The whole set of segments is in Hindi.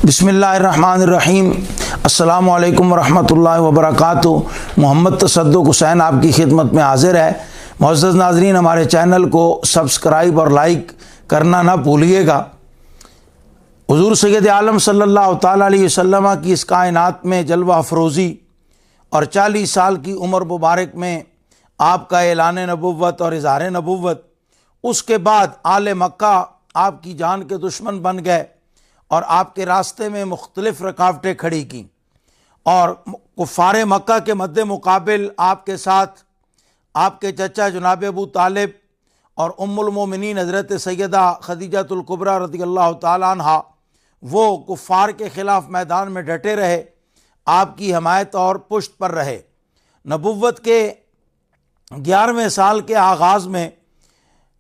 बिस्मिल्लाहिर्रहमानिर्रहीम। अस्सलामु अलैकुम वरहमतुल्लाहि वबरकातुहू। मोहम्मद तसद्दुक़ हुसैन आपकी खिदमत में हाजिर है। मुअज़्ज़ज़ नाज़रीन, हमारे चैनल को सब्सक्राइब और लाइक करना ना भूलिएगा। हुज़ूर सैयद आलम सल्लल्लाहु तआला अलैहि वसल्लम की इस कायनात में जलवा अफरोज़ी और 40 साल की उम्र मुबारक में आपका ऐलान नबुव्वत और इज़हार नबुव्वत, उसके बाद आले मक्का आपकी जान के दुश्मन बन गए और आपके रास्ते में मुख्तलिफ रुकावटें खड़ी की और कुफ़ारे मक्का के मद्दे मुकाबिल आपके साथ आपके चचा जनाब अबू तालिब और उम्मुल मोमिनीन हज़रत सैयदा खदीजतुल कुबरा रज़ियल्लाहु ताला अन्हा वो कुफ़ार के ख़िलाफ़ मैदान में डटे रहे, आपकी हमायत और पुष्ट पर रहे। नबुव्वत के 11वें साल के आगाज़ में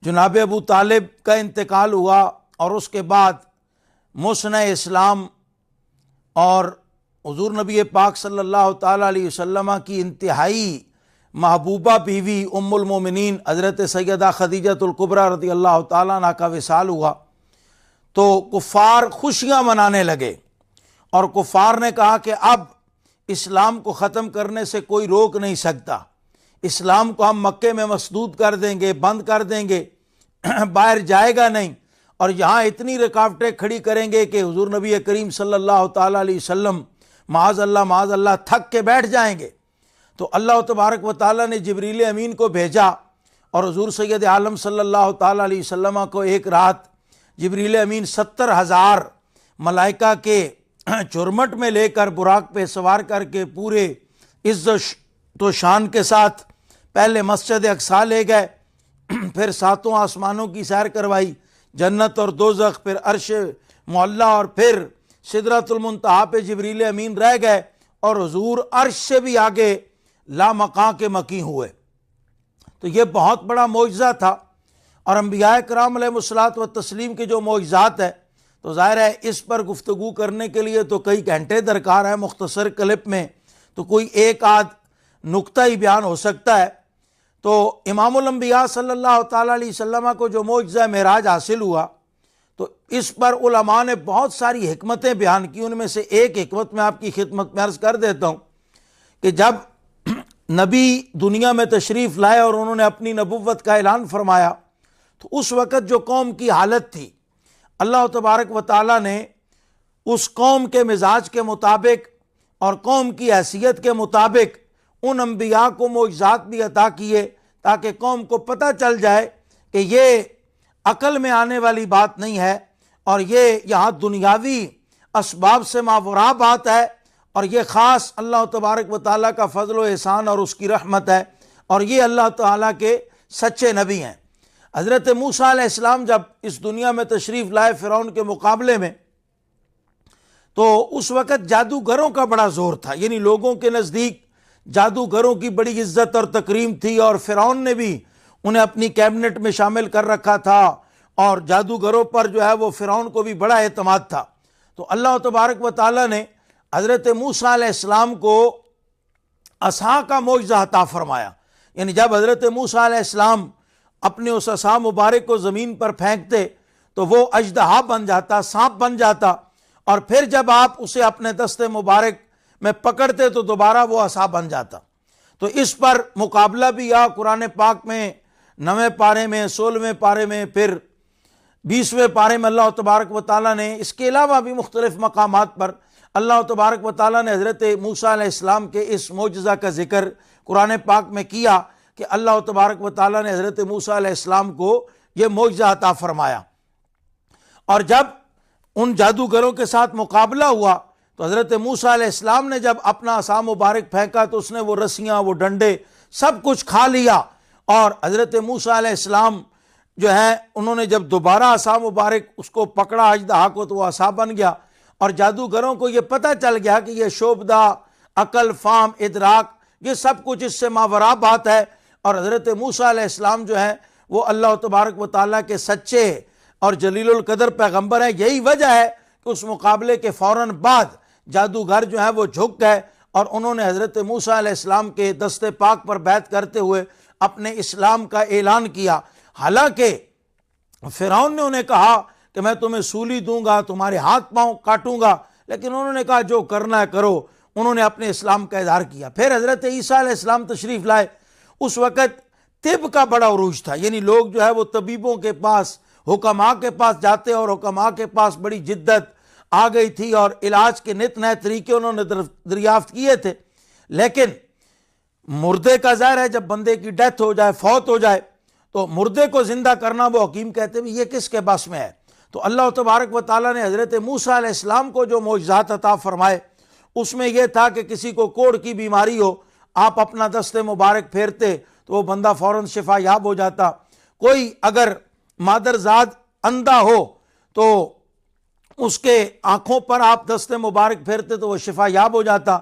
जनाब अबू तालिब का इंतकाल हुआ और उसके बाद मुस्ने इस्लाम और हुज़ूर नबी पाक सल्लल्लाहु ताला अलैहि वसल्लम की इंतहाई महबूबा बीवी उम्मुल मोमिनीन हज़रत सैयदा खदीजतुल कुबरा रज़ियल्लाहु ताला अन्हा का विसाल हुआ तो कुफ़ार खुशियाँ मनाने लगे और कुफ़ार ने कहा कि अब इस्लाम को ख़त्म करने से कोई रोक नहीं सकता, इस्लाम को हम मक्के में मसदूद कर देंगे, बंद कर देंगे, बाहर जाएगा नहीं और यहाँ इतनी रुकावटें खड़ी करेंगे कि हुज़ूर नबी करीम सल्लल्लाहु ताला अलैहि वसल्लम माज़अल्लाह थक के बैठ जाएंगे। तो अल्लाह तबारक व तआला ने जिब्रील अमीन को भेजा और हुज़ूर सैयद आलम सल्लल्लाहु ताला अलैहि वसल्लम को एक रात जिब्रील अमीन 70,000 मलाइका के चुरमट में लेकर बुराक पे सवार करके पूरे इज़्ज़त तो शान के साथ पहले मस्जिद अक्सा ले गए, फिर 7 आसमानों की सैर करवाई, जन्नत और दोज़ख, फिर अर्श मुअल्ला और फिर सिदरतुल मुंतहा पे जिब्रील अमीन रह गए और हुजूर अर्श से भी आगे ला मकां के मकी हुए। तो ये बहुत बड़ा मोइज़ा था और अंबिया किराम अलैहिमुस्सलात व तस्लीम के जो मोइज़ात है तो ज़ाहिर है इस पर गुफ्तगू करने के लिए तो कई घंटे दरकार है। मुख्तसर क्लिप में तो कोई एक आध नुक्ता ही बयान हो सकता है। तो इमामुल अंबिया सल्लल्लाहु ताला अलैहि वसल्लम को जो मोइज़ा मेराज हासिल हुआ तो इस पर उलमा ने बहुत सारी हिकमतें बयान की। उनमें से एक हिकमत मैं आपकी खिदमत में अर्ज़ कर देता हूँ कि जब नबी दुनिया में तशरीफ़ लाए और उन्होंने अपनी नबुव्वत का ऐलान फरमाया तो उस वक़्त जो कौम की हालत थी, अल्लाह तबारक व तआला ने उस कौम के मिजाज के मुताबिक और कौम की हैसियत के मुताबिक उन अंबिया को मोइज़ात भी अता किए ताकि कौम को पता चल जाए कि ये अकल में आने वाली बात नहीं है और ये यहाँ दुनियावी असबाब से मावरा बात है और ये ख़ास अल्लाह तबारक व तआला का फ़ज़ल व एहसान और उसकी रहमत है और ये अल्लाह ताला के सच्चे नबी हैं। हज़रत मूसा अलैहिस्सलाम जब इस दुनिया में तशरीफ़ लाए फ़िरौन के मुकाबले में तो उस वक़्त जादूगरों का बड़ा ज़ोर था, यानी लोगों के नज़दीक जादूगरों की बड़ी इज्जत और तकरीम थी और फ़िरौन ने भी उन्हें अपनी कैबिनेट में शामिल कर रखा था और जादूगरों पर जो है वो फ़िरौन को भी बड़ा एतमाद था। तो अल्लाह तबारक व तआला ने हज़रत मूसा अलैहिस्सलाम को असा का मोइज़ा अता फरमाया, यानी जब हज़रत मूसा अलैहिस्सलाम अपने उस असा मुबारक को ज़मीन पर फेंकते तो वो अजदहा बन जाता, सांप बन जाता और फिर जब आप उसे अपने दस्ते मुबारक में पकड़ते तो दोबारा वो असा बन जाता। तो इस पर मुकाबला भी या कुरान पाक में 9वें पारे में, 16वें पारे में, फिर 20वें पारे में अल्लाह तबारक व तआला ने इसके अलावा भी मुख्तलिफ मकामात पर अल्लाह तबारक व तआला ने हज़रत मूसा अलैहिस्सलाम के इस मोजज़ा का ज़िक्र कुरान पाक में किया कि अल्लाह तबारक व तआला ने हज़रत मूसा अलैहिस्सलाम को ये मोजज़ा अता फरमाया। और जब उन जादूगरों के साथ मुकाबला हुआ तो हज़रत मूसा अलैहिस्सलाम ने जब अपना असा मुबारक फेंका तो उसने वो रस्सियाँ, वो डंडे सब कुछ खा लिया और हज़रत मूसा अलैहिस्सलाम जो है उन्होंने जब दोबारा असा मुबारक उसको पकड़ा अजदहा को तो वह असा बन गया और जादूगरों को ये पता चल गया कि ये शोबदा, अकल, फाम, इदराक ये सब कुछ इससे मावरा बात है और हज़रत मूसा अलैहिस्सलाम जो है वो अल्लाह तबारक व तआला के सच्चे और जलीलुल कदर पैगम्बर हैं। यही वजह है कि उस मुकाबले के फ़ौरन बाद जादूगर जो है वो झुक गए और उन्होंने हज़रत मूसा अलैहिस्सलाम के दस्ते पाक पर बैत करते हुए अपने इस्लाम का ऐलान किया। हालांकि फ़िरौन ने उन्हें कहा कि मैं तुम्हें सूली दूंगा, तुम्हारे हाथ पांव काटूंगा, लेकिन उन्होंने कहा जो करना है करो। उन्होंने अपने इस्लाम का इजहार किया। फिर हज़रत ईसा अलैहिस्सलाम तशरीफ़ लाए। उस वक़्त तिब का बड़ा उरूज था, यानी लोग जो है वो तबीबों के पास, हुक्मा के पास जाते और हुक्मा के पास बड़ी जिद्दत आ गई थी और इलाज के नित नए तरीके उन्होंने दरियाफ्त किए थे। लेकिन मुर्दे का ज़ाहिर है जब बंदे की डेथ हो जाए, फौत हो जाए, तो मुर्दे को ज़िंदा करना वो हकीम कहते हैं ये किसके बस में है। तो अल्लाह तबारक व तआला ने हज़रत मूसा अलैहिस्सलाम को जो मोजज़ात अता फरमाए उसमें यह था कि किसी को कोढ़ की बीमारी हो, आप अपना दस्ते मुबारक फेरते तो वो बंदा फ़ौरन शिफा याब हो जाता। कोई अगर मादरजाद अंधा हो तो उसके आँखों पर आप दस्ते मुबारक फेरते तो वो शिफा याब हो जाता।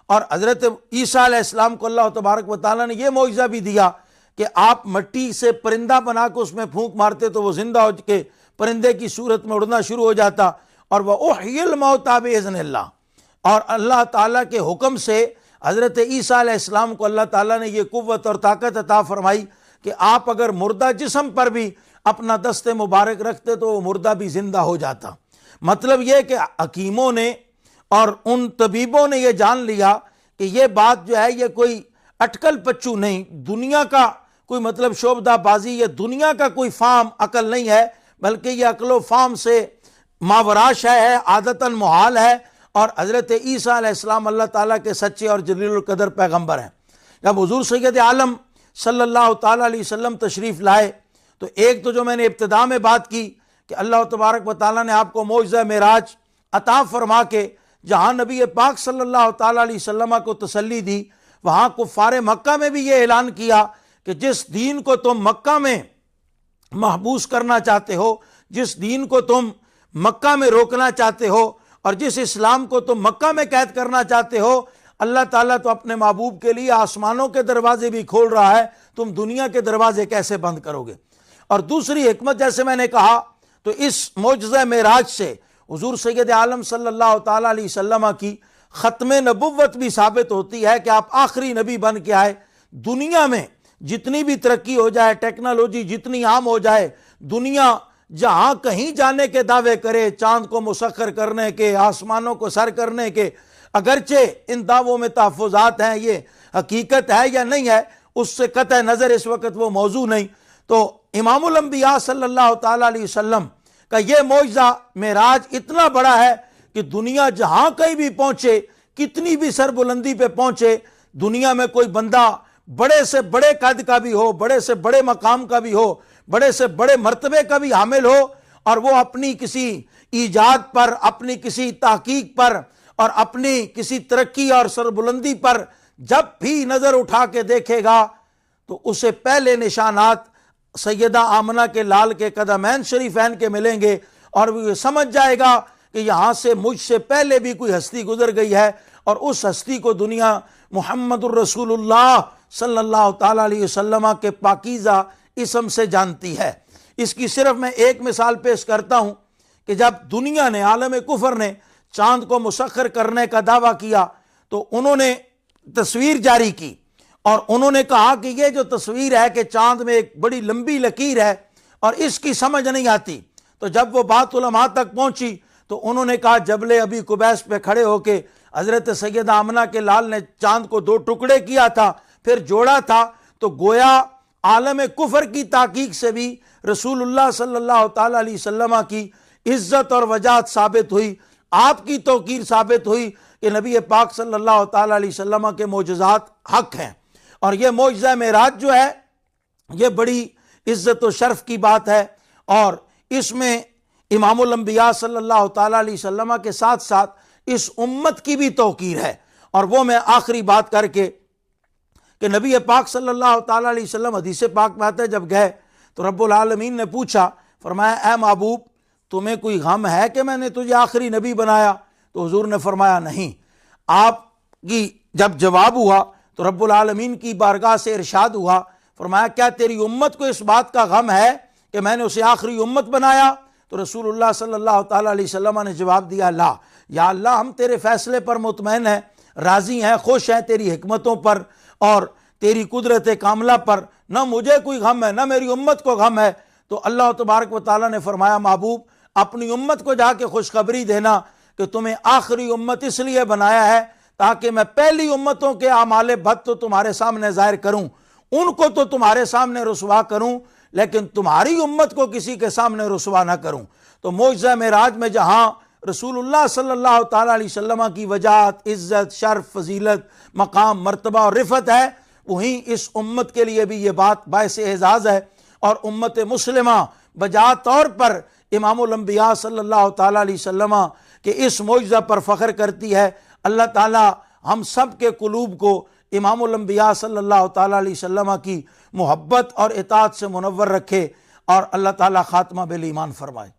और हज़रत ईसा अलैहिस्सलाम को अल्लाह तबारक व तआला ने यह मौजज़ा भी दिया कि आप मिट्टी से परिंदा बना के उसमें फूंक मारते तो वो जिंदा हो के परिंदे की सूरत में उड़ना शुरू हो जाता। और वह उहियल मौता बिइज़्निल्लाह, और अल्लाह ताला के हुक्म से हज़रत ईसा अलैहिस्सलाम को अल्लाह ताला ने यह कुव्वत और ताकत अता फरमाई कि आप अगर मुर्दा जिस्म पर भी अपना दस्ते मुबारक रखते तो वो मुर्दा भी जिंदा हो जाता। मतलब यह कि हकीमों ने और उन तबीबों ने यह जान लिया कि यह बात जो है ये कोई अटकल पच्चू नहीं, दुनिया का कोई मतलब शोबदाबाजी, ये दुनिया का कोई फाम अकल नहीं है, बल्कि यह अकलो फाम से मावराश है, आदतन मुहाल है। और हज़रत ईसा अलैहिस्सलाम अल्लाह ताला के सच्चे और जलीलुल कदर पैगम्बर हैं। जब हुज़ूर सैयद आलम सल्लल्लाहु ताला अलैहि वसल्लम तशरीफ़ लाए तो एक तो जो मैंने इब्तिदा में बात की कि अल्लाह तबारक व तआला ने आपको मौजज़ा मेराज अता फरमा के जहाँ नबी पाक सल्लल्लाहु ताला अलैहि वसल्लम को तसल्ली दी, वहाँ कुफ़ारे मक्का में भी ये ऐलान किया कि जिस दीन को तुम मक्का में महबूस करना चाहते हो, जिस दीन को तुम मक्का में रोकना चाहते हो और जिस इस्लाम को तुम मक्का में कैद करना चाहते हो, अल्लाह ताला तो अपने महबूब के लिए आसमानों के दरवाजे भी खोल रहा है, तुम दुनिया के दरवाजे कैसे बंद करोगे। और दूसरी हिकमत जैसे मैंने कहा तो इस मौजज़ा मेराज से हुज़ूर सैयद आलम सल्लल्लाहु ताला अलैहि वसल्लम की ख़त्म नबुव्वत भी साबित होती है कि आप आखिरी नबी बन के आए। दुनिया में जितनी भी तरक्की हो जाए, टेक्नोलॉजी जितनी आम हो जाए, दुनिया जहाँ कहीं जाने के दावे करे, चांद को मुसख्खर करने के, आसमानों को सर करने के, अगरचे इन दावों में तहफ़्फ़ुज़ात हैं, ये हकीकत है या नहीं है उससे कतई नज़र इस वक्त वो मौजू नहीं। तो इमामुल अंबिया सल्लल्लाहु ताला अलैहि वसल्लम का ये मौजज़ा मेराज इतना बड़ा है कि दुनिया जहाँ कहीं भी पहुँचे, कितनी भी सरबुलंदी पे पहुँचे, दुनिया में कोई बंदा बड़े से बड़े कद का भी हो, बड़े से बड़े मकाम का भी हो, बड़े से बड़े मर्तबे का भी हामिल हो, और वो अपनी किसी ईजाद पर, अपनी किसी तहकीक पर और अपनी किसी तरक्की और सरबुलंदी पर जब भी नज़र उठा के देखेगा तो उसे पहले निशानात सैयदा आमना के लाल के कदमैन शरीफैन के मिलेंगे और वो ये समझ जाएगा कि यहाँ से मुझसे पहले भी कोई हस्ती गुजर गई है और उस हस्ती को दुनिया मुहम्मदुर रसूलुल्लाह सल्लल्लाहु ताला अलैहि वसल्लम के पाकीज़ा इसम से जानती है। इसकी सिर्फ मैं एक मिसाल पेश करता हूँ कि जब दुनिया ने, आलम कुफर ने चांद को मुसख्खर करने का दावा किया तो उन्होंने तस्वीर जारी की और उन्होंने कहा कि ये जो तस्वीर है कि चांद में एक बड़ी लंबी लकीर है और इसकी समझ नहीं आती। तो जब वो बात उलमा तक पहुंची तो उन्होंने कहा जबले अभी कुबैस पे खड़े होके हजरत सैयद आमना के लाल ने चांद को दो टुकड़े किया था, फिर जोड़ा था, तो गोया आलम कुफर की ताकीक से भी रसूलुल्लाह सल्लल्लाहु ताला अलैहि वसल्लम की इज्जत और वजाहत साबित हुई, आपकी तौकीर साबित हुई कि नबी पाक सल्लल्लाहु ताला अलैहि वसल्लम के मोजज़ात हक हैं। और यह मोजज़ा मेराज जो है यह बड़ी इज्जत व शर्फ की बात है और इसमें इमामुल अंबिया सल्लल्लाहु ताला अलैहि वसल्लम के साथ साथ इस उम्मत की भी तौकीर है। और वो मैं आखिरी बात करके कि नबी पाक सल्लल्लाहु ताला अलैहि वसल्लम हदीस पाक में आता है जब गए तो रब्बुल आलमीन ने पूछा, फरमाया ए महबूब तुम्हें कोई गम है कि मैंने तुझे आखिरी नबी बनाया? तो हुजूर ने फरमाया नहीं। आपकी जब जवाब हुआ तो रब्बुल आलमीन की बारगाह से इरशाद हुआ, फरमाया क्या तेरी उम्मत को इस बात का गम है कि मैंने उसे आखिरी उम्मत बनाया? तो रसूलुल्लाह सल्लल्लाहु ताला अलैहि वसल्लम ने जवाब दिया ला, या अल्लाह हम तेरे फैसले पर मुतमैन हैं, राज़ी हैं, खुश हैं तेरी हिकमतों पर और तेरी कुदरत कामला पर, ना मुझे कोई गम है ना मेरी उम्मत को गम है। तो अल्लाह तबारक व तआला ने फरमाया महबूब अपनी उम्मत को जाके खुशखबरी देना कि तुम्हें आखिरी उम्मत इसलिए बनाया है ताकि मैं पहली उम्मतों के आमाले बद तो तुम्हारे सामने जाहिर करूं, उनको तो तुम्हारे सामने रुसवा करूं, लेकिन तुम्हारी उम्मत को किसी के सामने रुसवा ना करूं। तो मोइज़ा मेराज में जहां रसूलुल्लाह सल्लल्लाहु ताला अलैहि वसल्लम की वजात, इज़्ज़त, शर्फ, फजीलत, मकाम, मर्तबा और रिफ़त है, वहीं इस उम्मत के लिए भी ये बात बायस एजाज़ है। और उम्मत मुस्लिमा बजा तौर पर इमामुल अंबिया सल्लल्लाहु ताला अलैहि वसल्लम के इस मोइज़ा पर फ़ख्र करती है। अल्लाह ताला हम सब के कुलूब को इमामुल अंबिया सल्लल्लाहु ताला अलैहि वसल्लम की मोहब्बत और इताअत से मुनव्वर रखे और अल्लाह ताला खात्मा बिल ईमान फरमाए।